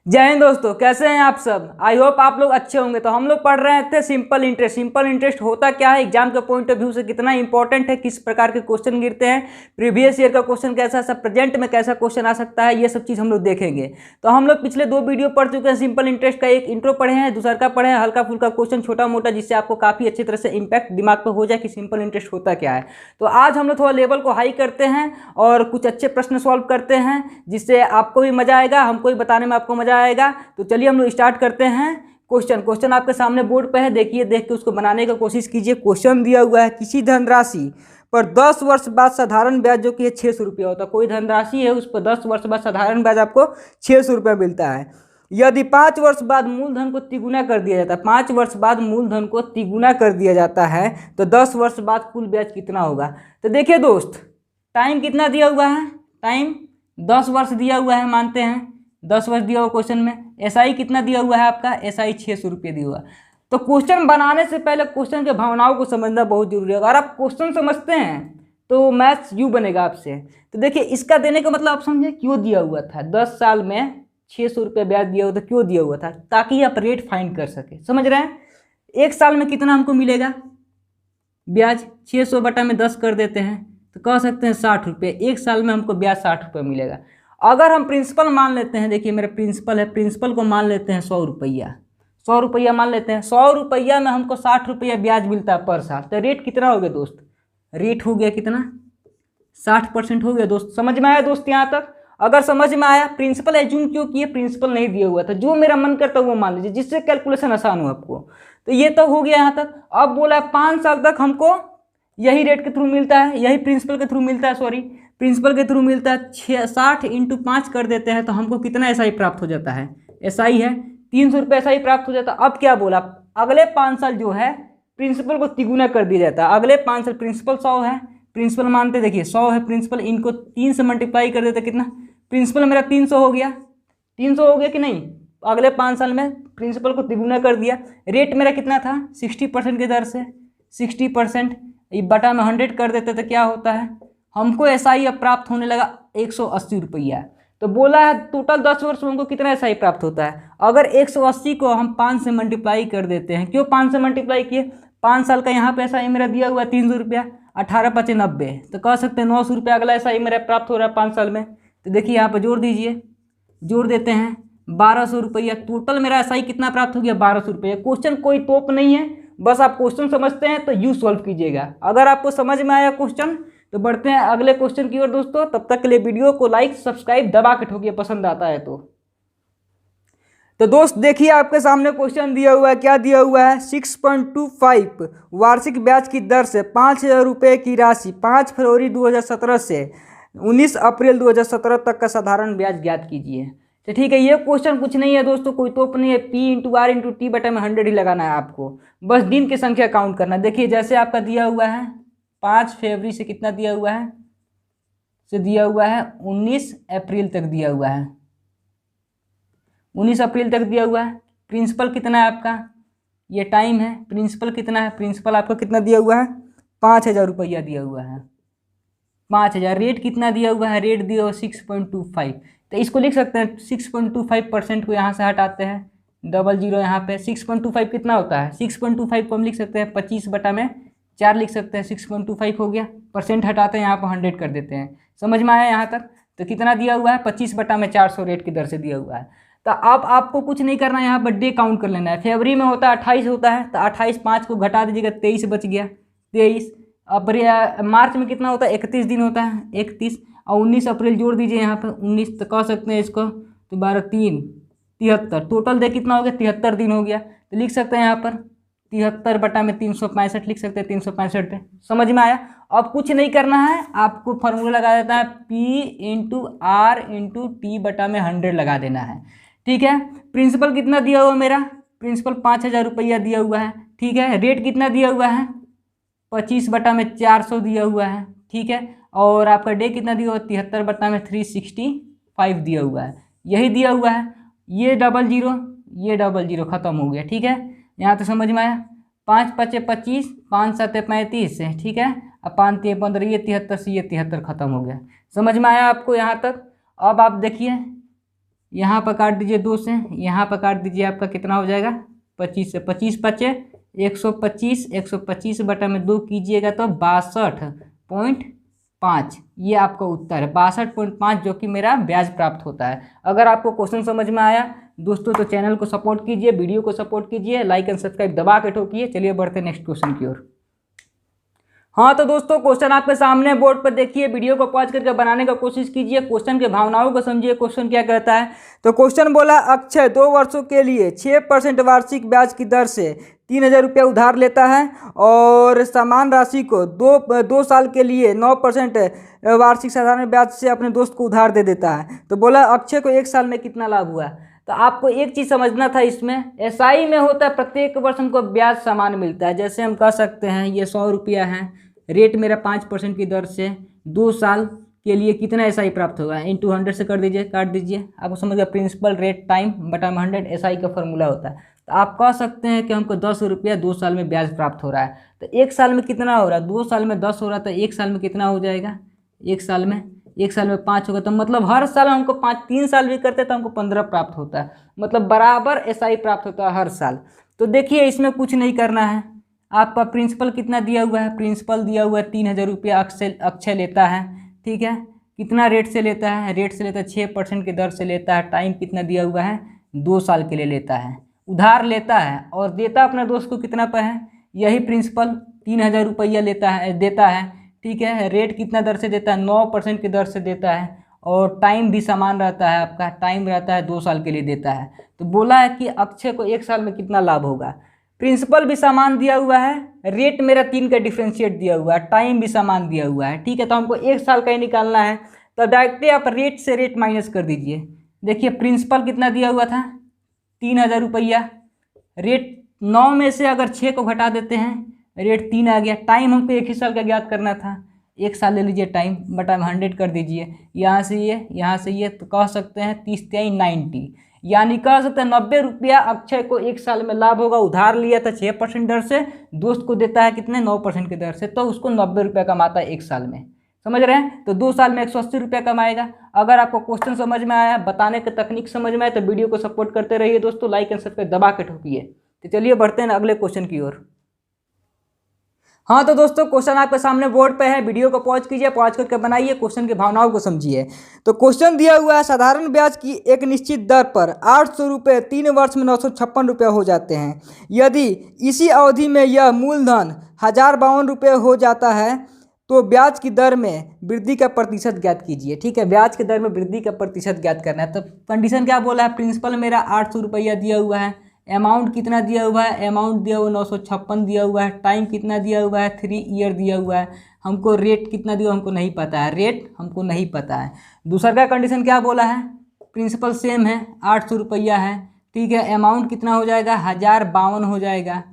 जय हिंद दोस्तों, कैसे हैं आप सब। आई होप आप लोग अच्छे होंगे। तो हम लोग पढ़ रहे थे सिंपल इंटरेस्ट। सिंपल इंटरेस्ट होता क्या है, एग्जाम के पॉइंट ऑफ व्यू से कितना इंपॉर्टेंट है, किस प्रकार के क्वेश्चन गिरते हैं, प्रीवियस ईयर का क्वेश्चन कैसा है, प्रेजेंट में कैसा क्वेश्चन आ सकता है, ये सब चीज़ हम लोग देखेंगे। तो हम लोग पिछले 2 वीडियो पढ़ चुके हैं। सिंपल इंटरेस्ट का एक इंट्रो पढ़े हैं, दूसरा का पढ़े हैं हल्का फुल्का क्वेश्चन छोटा मोटा, जिससे आपको काफ़ी अच्छी तरह से इंपैक्ट दिमाग पर हो जाए कि सिंपल इंटरेस्ट होता क्या है। तो आज हम लोग थोड़ा लेवल को हाई करते हैं और कुछ अच्छे प्रश्न सॉल्व करते हैं, जिससे आपको भी मजा आएगा, हमको भी बताने में आपको मजा आएगा। तो चलिए हम लोग स्टार्ट करते हैं। क्वेश्चन आपके सामने बोर्ड पे है, देखिए, देख के उसको बनाने की कोशिश कीजिए। क्वेश्चन दिया हुआ है, किसी धनराशि पर 10 वर्ष बाद साधारण ब्याज जो कि है 600 रुपया होता है। कोई धनराशि है, उस पर 10 वर्ष बाद साधारण ब्याज आपको 600 रुपया मिलता है। यदि 5 वर्ष बाद मूलधन को तिगुना कर दिया जाता है, 5 वर्ष बाद मूलधन को तिगुना कर दिया जाता है, तो 10 वर्ष बाद कुल ब्याज कितना होगा। तो देखिए दोस्त, टाइम कितना दिया हुआ है, टाइम 10 वर्ष दिया हुआ है, मानते हैं 10 वर्ष दिया हुआ क्वेश्चन में। एसआई कितना दिया हुआ है आपका, एसआई 600 रुपये दिया हुआ। तो क्वेश्चन बनाने से पहले क्वेश्चन के भावनाओं को समझना बहुत जरूरी है। अगर आप क्वेश्चन समझते हैं तो मैथ्स यू बनेगा आपसे। तो देखिए, इसका देने का मतलब आप समझे क्यों दिया हुआ था। 10 साल में 600 रुपये ब्याज दिया हुआ था, क्यों दिया हुआ था, ताकि आप रेट फाइंड कर सके। समझ रहे हैं। 1 साल में कितना हमको मिलेगा ब्याज, 600 बटा में 10 कर देते हैं तो कह सकते हैं 60 रुपये। 1 साल में हमको ब्याज 60 रुपये मिलेगा। अगर हम प्रिंसिपल मान लेते हैं, देखिए मेरा प्रिंसिपल है, प्रिंसिपल को मान लेते हैं 100 रुपया, 100 रुपया मान लेते हैं। 100 रुपया में हमको 60 रुपया ब्याज मिलता है पर साल। तो रेट कितना हो गया दोस्त, रेट हो गया कितना, 60% हो गया दोस्त। समझ में आया दोस्त यहाँ तक। अगर समझ में आया, प्रिंसिपल एज्यूम क्यों किए, प्रिंसिपल नहीं दिया हुआ था, जो मेरा मन करता है वो मान लीजिए, जिससे कैलकुलेशन आसान हो आपको। तो ये तो हो गया यहाँ तक। अब बोला 5 साल तक हमको यही रेट के थ्रू मिलता है, यही प्रिंसिपल के थ्रू मिलता है, सॉरी प्रिंसिपल के थ्रू मिलता है। 60 × 5 कर देते हैं तो हमको कितना एसआई प्राप्त हो जाता है, एसआई है 300 रुपये एसआई प्राप्त हो जाता है। अब क्या बोला, अगले 5 साल जो है प्रिंसिपल को तिगुना कर दिया जाता है। अगले 5 साल प्रिंसिपल 100 है, प्रिंसिपल मानते देखिए 100 है प्रिंसिपल, इनको 3 से मल्टीप्लाई कर देते कितना, प्रिंसिपल मेरा 300 हो गया, 300 हो गया कि नहीं। अगले 5 साल में प्रिंसिपल को तिगुना कर दिया। रेट मेरा कितना था, 60% की दर से, 60% ये बटा में 100 कर देते तो क्या होता है, हमको एसआई अब प्राप्त होने लगा 180 रुपया। तो बोला है टोटल 10 वर्ष में हमको कितना एसआई प्राप्त होता है। अगर 180 को हम 5 से मल्टीप्लाई कर देते हैं, क्यों 5 से मल्टीप्लाई किए, 5 साल का यहाँ पे एसआई मेरा दिया हुआ है 300 रुपया, 18 × 5 = 90, तो कह सकते हैं 900 रुपया अगला एसआई मेरा प्राप्त हो रहा है 5 साल में। तो देखिए यहाँ पर जोड़ दीजिए, जोड़ देते हैं 1200 रुपया। टोटल मेरा एसआई कितना प्राप्त हो गया, 1200 रुपया। क्वेश्चन कोई तोप नहीं है, बस आप क्वेश्चन समझते हैं तो यू सॉल्व कीजिएगा। अगर आपको समझ में आया क्वेश्चन तो बढ़ते हैं अगले क्वेश्चन की ओर दोस्तों। तब तक के लिए वीडियो को लाइक सब्सक्राइब दबा के ठोकिए, पसंद आता है तो दोस्त देखिए आपके सामने क्वेश्चन दिया हुआ है। क्या दिया हुआ है, 6.25 वार्षिक ब्याज की दर से 5000 रुपये की राशि 5 फरवरी 2017 से 19 अप्रैल 2017 तक का साधारण ब्याज ज्ञात कीजिए। तो ठीक है, ये क्वेश्चन कुछ नहीं है दोस्तों, कोई तोप नहीं है। P × R × T बटा में 100 ही लगाना है आपको, बस दिन की संख्या काउंट करना है। देखिए जैसे आपका दिया हुआ है 5 फरवरी से कितना दिया हुआ है, से दिया हुआ है 19 अप्रैल तक दिया हुआ है, 19 अप्रैल तक दिया हुआ है। प्रिंसिपल कितना है आपका, ये टाइम है। प्रिंसिपल कितना है, प्रिंसिपल आपका कितना दिया हुआ है, 5000 रुपया दिया हुआ है, 5000। रेट कितना दिया हुआ है, रेट दिया हुआ 6.25। तो इसको लिख सकते हैं 6.25% को यहाँ से हटाते हैं, 00 यहाँ पे 6.25 कितना होता है, 6.25 को हम लिख सकते हैं 25 बटा में 4 लिख सकते हैं, 6.25 हो गया। परसेंट हटाते हैं, यहाँ पर 100 कर देते हैं। समझ में आया यहाँ तक। तो कितना दिया हुआ है, 25 बटा में 400 रेट की दर से दिया हुआ है। तो अब आपको कुछ नहीं करना है, यहाँ पर डे काउंट कर लेना है। फरवरी में होता है 28 होता है, तो 28 5 को घटा दीजिएगा, 23 बच गया, 23। अब मार्च में कितना होता है, 31 दिन होता है, 31 और 19 अप्रैल जोड़ दीजिए यहाँ पर 19, तो कह सकते हैं इसको, तो 12 3 73, टोटल दे कितना हो गया, 73 दिन हो गया। तो लिख सकते हैं यहाँ पर 73 बटा में 365 लिख सकते हैं, 365 पे। समझ में आया। अब कुछ नहीं करना है, आपको फार्मूला लगा देता है, P × R × T बटा में 100 लगा देना है। ठीक है। प्रिंसिपल कितना दिया हुआ मेरा, प्रिंसिपल 5000 रुपया दिया हुआ है। ठीक है। रेट कितना दिया हुआ है, 25 बटा में 400 दिया हुआ है। ठीक है। और आपका डे कितना दिया हुआ है, 73 बटा में 365 दिया हुआ है, यही दिया हुआ है। ये 00, ये 00 खत्म हो गया। ठीक है, यहाँ तो समझ में आया। 5 × 5 = 25, 5 × 7 = 35 है। ठीक है। अब 5 × 3 = 15, ये 73 से ये 73 खत्म हो गया। समझ में आया आपको यहाँ तक। अब आप देखिए यहाँ पर काट दीजिए 2 से, यहाँ पर काट दीजिए, आपका कितना हो जाएगा 25 से, 25 बचे 125, 125 बटा में 2 कीजिएगा तो 62.5, ये आपका उत्तर है 62.5, जो कि मेरा ब्याज प्राप्त होता है। अगर आपको क्वेश्चन समझ में आया दोस्तों तो चैनल को सपोर्ट कीजिए, वीडियो को सपोर्ट कीजिए, लाइक एंड सब्सक्राइब दबा के ठोकिए। चलिए बढ़ते नेक्स्ट क्वेश्चन की ओर। हाँ तो दोस्तों क्वेश्चन आपके सामने बोर्ड पर देखिए, वीडियो को पॉज करके बनाने का कोशिश कीजिए, क्वेश्चन के भावनाओं को समझिए। क्वेश्चन क्या कहता है, तो क्वेश्चन बोला अक्षय 2 वर्षों के लिए 6% वार्षिक ब्याज की दर से 3000 रुपया उधार लेता है और समान राशि को दो साल के लिए 9% वार्षिक साधारण ब्याज से अपने दोस्त को उधार दे देता है। तो बोला अक्षय को 1 साल में कितना लाभ हुआ। तो आपको एक चीज़ समझना था, इसमें एसआई में होता है प्रत्येक वर्ष हमको ब्याज समान मिलता है। जैसे हम कह सकते हैं ये 100 रुपया है, रेट मेरा 5% की दर से 2 साल के लिए कितना एसआई प्राप्त होगा, इंटू 100 से कर दीजिए, काट दीजिए, आपको समझ गया। प्रिंसिपल रेट टाइम बटा 100 एसआई का फॉर्मूला होता है। तो आप कह सकते हैं कि हमको 10 रुपया 2 साल में ब्याज प्राप्त हो रहा है। तो 1 साल में कितना हो रहा है, 2 साल में 10 हो रहा है, तो 1 साल में कितना हो जाएगा, 1 साल में 5 होगा। तो मतलब हर साल हमको 3 साल भी करते तो हमको 15 प्राप्त होता है, मतलब बराबर एसआई प्राप्त होता है हर साल। तो देखिए इसमें कुछ नहीं करना है, आपका प्रिंसिपल कितना दिया हुआ है, प्रिंसिपल दिया हुआ है 3000 रुपया अक्षय लेता है, ठीक है। कितना रेट से लेता है, रेट से लेता है 6% की दर से लेता है। टाइम कितना दिया हुआ है, 2 साल के लिए लेता है, उधार लेता है और देता अपने दोस्त को कितना पर है, यही प्रिंसिपल 3000 रुपया देता है, ठीक है। रेट कितना दर से देता है, 9% की दर से देता है और टाइम भी समान रहता है, आपका टाइम रहता है 2 साल के लिए देता है। तो बोला है कि अक्षय को 1 साल में कितना लाभ होगा। प्रिंसिपल भी सामान दिया हुआ है, रेट मेरा 3 का डिफ्रेंशिएट दिया हुआ है, टाइम भी सामान दिया हुआ है, ठीक है। तो हमको 1 साल का ही निकालना है। तो डायरेक्टली आप रेट से रेट माइनस कर दीजिए। देखिए प्रिंसिपल कितना दिया हुआ था, 3000 रुपया, रेट 9 में से अगर 6 को घटा देते हैं रेट 3 आ गया। टाइम हमको 1 ही साल का ज्ञात करना था, 1 साल ले लीजिए, टाइम बटा 100 कर दीजिए, यहाँ से ये यहाँ से ये, तो कह सकते हैं 30 × 90, यानी कह सकते हैं 90 रुपया अक्षय को 1 साल में लाभ होगा। उधार लिया था 6% दर से, दोस्त को देता है कितने 9% की दर से, तो उसको 90 रुपया कमाता है 1 साल में, समझ रहे हैं। तो 2 साल में 180 रुपया कमाएगा। अगर आपको क्वेश्चन समझ में आया, बताने की तकनीक समझ में आए तो वीडियो को सपोर्ट करते रहिए दोस्तों, लाइक एंड सब्सक्राइब दबा के ठोकिए। तो चलिए बढ़ते हैं अगले क्वेश्चन की ओर। हाँ तो दोस्तों क्वेश्चन आपके सामने बोर्ड पे है, वीडियो को पॉज कीजिए, पॉज करके बनाइए, क्वेश्चन की भावनाओं को समझिए। तो क्वेश्चन दिया हुआ है साधारण ब्याज की एक निश्चित दर पर 800 रुपये 3 वर्ष में 956 रुपये हो जाते हैं। यदि इसी अवधि में यह मूलधन 1052 रुपये हो जाता है तो ब्याज की दर में वृद्धि का प्रतिशत ज्ञात कीजिए, ठीक है। ब्याज की दर में वृद्धि का प्रतिशत ज्ञात करना है। तो कंडीशन क्या बोला है, प्रिंसिपल मेरा 800 रुपया दिया हुआ है, अमाउंट कितना दिया हुआ है, अमाउंट दिया हुआ 956 दिया हुआ है, टाइम कितना दिया हुआ है 3 ईयर दिया हुआ है, हमको रेट कितना दिया हमको नहीं पता है, रेट हमको नहीं पता है। दूसरा का कंडीशन क्या बोला है, प्रिंसिपल सेम है 800 रुपया है, ठीक है। अमाउंट कितना हो जाएगा 1052 हो जाएगा।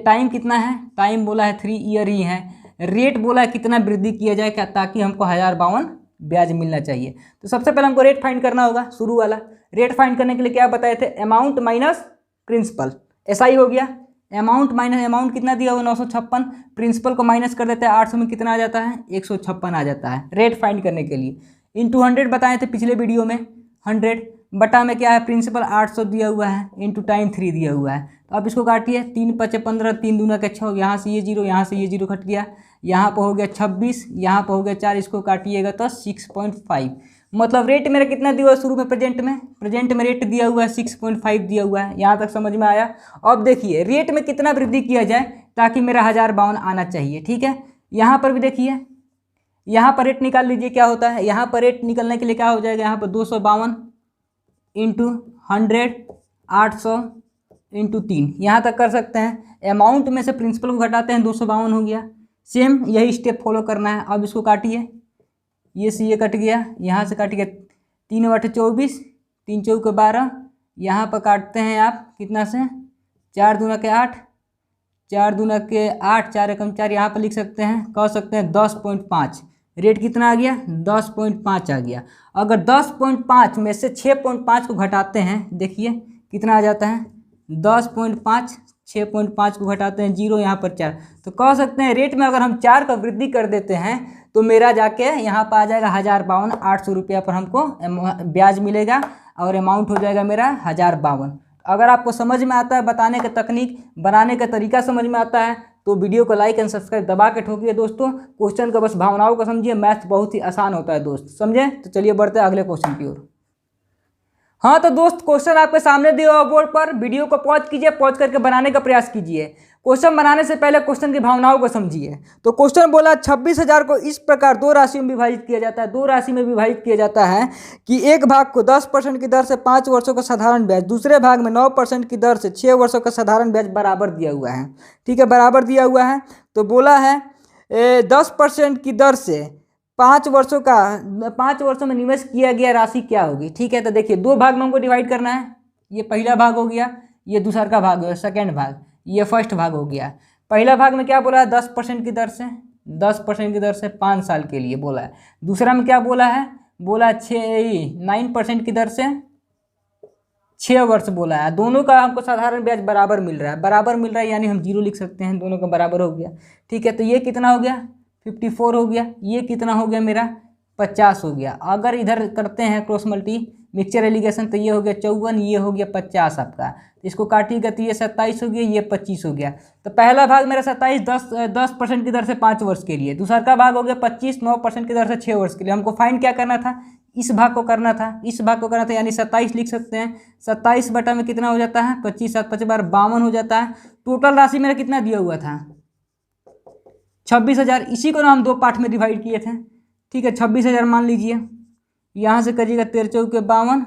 टाइम कितना है, टाइम बोला है 3 ईयर ही है। रेट बोला है कितना वृद्धि किया जाए क्या, ताकि हमको 1052 ब्याज मिलना चाहिए। तो सबसे पहले हमको रेट फाइंड करना होगा। शुरू वाला रेट फाइंड करने के लिए क्या बताए थे, अमाउंट माइनस प्रिंसिपल, एसआई हो गया। अमाउंट माइनस अमाउंट कितना दिया हुआ 956, प्रिंसिपल को माइनस कर देते हैं 800 में कितना आ जाता है 156 आ जाता है रेट फाइंड करने के लिए। इंटू 100 बताए थे पिछले वीडियो में, 100 बटा में क्या है प्रिंसिपल 800 दिया हुआ है, इंटू टाइम 3 दिया हुआ है। तो आप इसको काटिए, 3 × 5 = 15, 3 दूना के 6, यहाँ से ये 0, यहाँ से ये 0 कट गया, यहाँ पर हो गया 26, यहाँ पर हो गया 4, इसको काटिएगा तो 6.5। मतलब रेट मेरा कितना दिया हुआ है शुरू में, प्रेजेंट में रेट दिया हुआ है 6.5 दिया हुआ है। यहाँ तक समझ में आया। अब देखिए रेट में कितना वृद्धि किया जाए ताकि मेरा 1052 आना चाहिए, ठीक है। यहाँ पर भी देखिए, यहाँ पर रेट निकाल लीजिए क्या होता है। यहाँ पर रेट निकलने के लिए क्या हो जाएगा, यहाँ पर 252 इंटू 100 800 इंटू 3, यहाँ तक कर सकते हैं। अमाउंट में से प्रिंसिपल को घटाते हैं, 252 हो गया। सेम यही स्टेप फॉलो करना है। अब इसको काटिए, ये से ये कट गया, यहाँ से कट गया 3 × 8 = 24, 3 × 4 = 12, यहाँ पर काटते हैं आप कितना से 4 दूना के 8, 4 दूना के 8, 4 एकम 4, यहाँ पर लिख सकते हैं, कह सकते हैं 10.5। रेट कितना आ गया 10.5 आ गया। अगर 10.5 में से 6.5 को घटाते हैं, देखिए कितना आ जाता है 10.5, 6.5 को घटाते हैं 0, यहाँ पर 4। तो कह सकते हैं रेट में अगर हम 4 का वृद्धि कर देते हैं तो मेरा जाके यहाँ पर आ जाएगा 1052, 800 रुपया पर हमको ब्याज मिलेगा। और अमाउंट हो जाएगा मेरा 1052। अगर आपको समझ में आता है बताने का तकनीक, बनाने का तरीका समझ में आता है तो वीडियो को लाइक एंड सब्सक्राइब दबा के ठोकिए दोस्तों। क्वेश्चन का बस भावनाओं को समझिए, मैथ्स बहुत ही आसान होता है दोस्त, समझे। तो चलिए बढ़ते हैं अगले क्वेश्चन की ओर। हाँ तो दोस्त क्वेश्चन आपके सामने दिया हुआ बोर्ड पर, वीडियो को पॉज कीजिए, पॉज करके बनाने का प्रयास कीजिए। क्वेश्चन बनाने से पहले क्वेश्चन की भावनाओं को समझिए। तो क्वेश्चन बोला 26,000 को इस प्रकार दो राशियों में विभाजित किया जाता है। दो राशि में विभाजित किया जाता है कि एक भाग को 10% की दर से 5 वर्षों का साधारण ब्याज, दूसरे भाग में 9% की दर से 6 वर्षों का साधारण ब्याज बराबर दिया हुआ है। ठीक है, बराबर दिया हुआ है। तो बोला है 10% की दर से 5 वर्षों में निवेश किया गया राशि क्या होगी। ठीक है, तो देखिए दो भाग में हमको डिवाइड करना है। ये पहला भाग हो गया, ये दूसरा का भाग हो गया, सेकेंड भाग, ये फर्स्ट भाग हो गया। पहला भाग में क्या बोला है 10% की दर से, 10% की दर से 5 साल के लिए बोला है। दूसरा में क्या बोला है, बोला 9% की दर से 6 वर्ष बोला है। दोनों का हमको साधारण ब्याज बराबर मिल रहा है, बराबर मिल रहा है यानी हम 0 लिख सकते हैं, दोनों का बराबर हो गया। ठीक है, तो ये कितना हो गया 54 हो गया, ये कितना हो गया मेरा 50 हो गया। अगर इधर करते हैं क्रॉस मल्टी मिक्सचर एलिगेशन तो ये हो गया 54, ये हो गया 50 आपका। तो इसको काटिएगा तो ये 27 हो गया, ये 25 हो गया। तो पहला भाग मेरा 27 10% की दर से 5 वर्ष के लिए, दूसरा का भाग हो गया 25 9% की दर से 6 वर्ष के लिए। हमको फाइंड क्या करना था, इस भाग को करना था, इस भाग को करना था, यानी 27 लिख सकते हैं। 27 बटा में कितना हो जाता है 25 7 5 बार 52 हो जाता है। टोटल राशि मेरा कितना दिया हुआ था 26,000। इसी को ना हम दो पार्ट में डिवाइड किए थे। ठीक है, 26,000 मान लीजिए, यहाँ से करिएगा 13 चौके 52,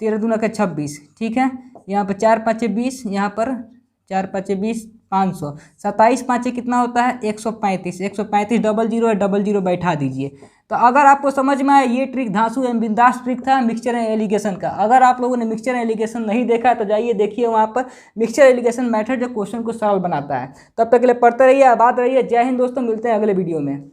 13 दूना का 26। ठीक है, यहाँ पर 4 5 20, यहाँ पर 4 5 20 500, 27 5 कितना होता है 135, 135 डबल जीरो है, डबल जीरो बैठा दीजिए। तो अगर आपको समझ में आया ये ट्रिक धांसू एवं बिंदास ट्रिक था मिक्सचर एंड एलिगेशन का। अगर आप लोगों ने मिक्सचर एंड एलिगेशन नहीं देखा तो जाइए देखिए, वहाँ पर मिक्सचर एलिगेशन मेथड जो क्वेश्चन को सरल बनाता है। तब तक के लिए पढ़ते रहिए, आबाद रहिए। जय हिंद दोस्तों, मिलते हैं अगले वीडियो में।